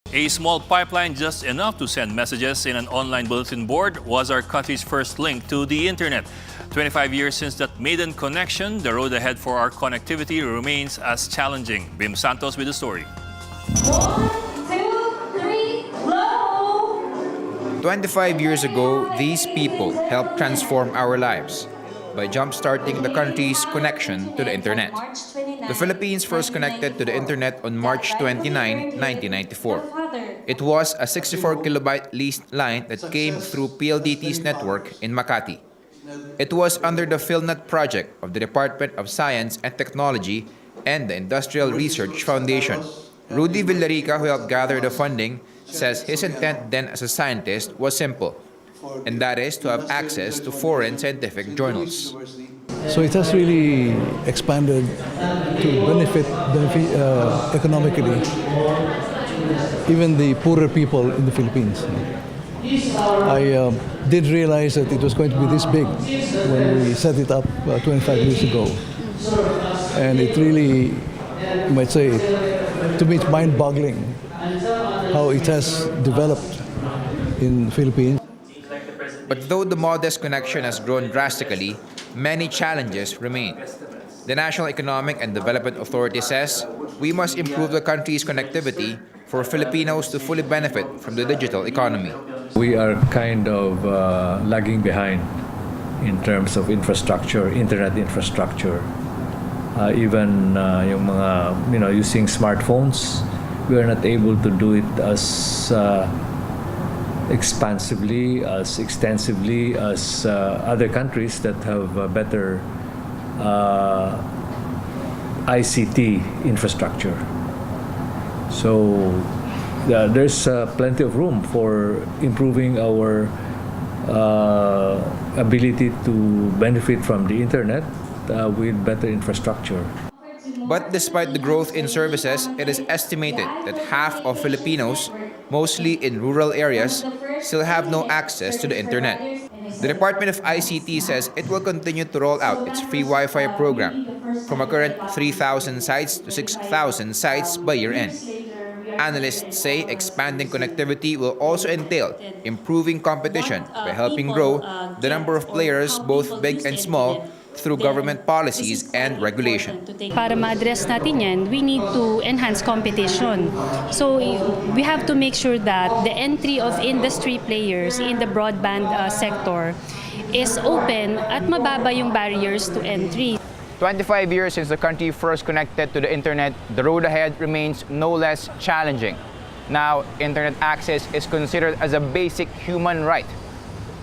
A small pipeline just enough to send messages in an online bulletin board was our country's first link to the internet. 25 years since that maiden connection, the road ahead for our connectivity remains as challenging. Bim Santos with the story. 25 years ago, these people helped transform our lives by jump-starting the country's connection to the internet. The Philippines first connected to the internet on March 29, 1994. It was a 64-kilobyte leased line that came through PLDT's network in Makati. It was under the PhilNet project of the Department of Science and Technology and the Industrial Research Foundation. Rudy Villarica, who helped gather the funding, says his intent then as a scientist was simple, and that is to have access to foreign scientific journals. So it has really expanded to benefit economically even the poorer people in the Philippines. I did realize that it was going to be this big when we set it up 25 years ago. And it really, you might say, to me it's mind-boggling how it has developed in the Philippines. But though the modest connection has grown drastically, many challenges remain. The National Economic and Development Authority says we must improve the country's connectivity for Filipinos to fully benefit from the digital economy. We are kind of lagging behind in terms of infrastructure, internet infrastructure. Even yung mga, using smartphones, we are not able to do it as expansively, as extensively as other countries that have better ICT infrastructure. So there's plenty of room for improving our ability to benefit from the internet with better infrastructure. But despite the growth in services, it is estimated that half of Filipinos, mostly in rural areas, still have no access to the internet. The Department of ICT says it will continue to roll out its free Wi-Fi program from a current 3,000 sites to 6,000 sites by year-end. Analysts say expanding connectivity will also entail improving competition by helping grow the number of players, both big and small, through government policies and regulation. Para ma-address natin yan, we need to enhance competition. So we have to make sure that the entry of industry players in the broadband sector is open at mababa yung barriers to entry. 25 years since the country first connected to the internet, the road ahead remains no less challenging. Now, internet access is considered as a basic human right.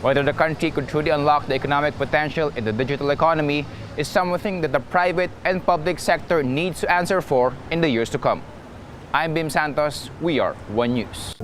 Whether the country could truly unlock the economic potential in the digital economy is something that the private and public sector needs to answer for in the years to come. I'm Bim Santos. We are One News.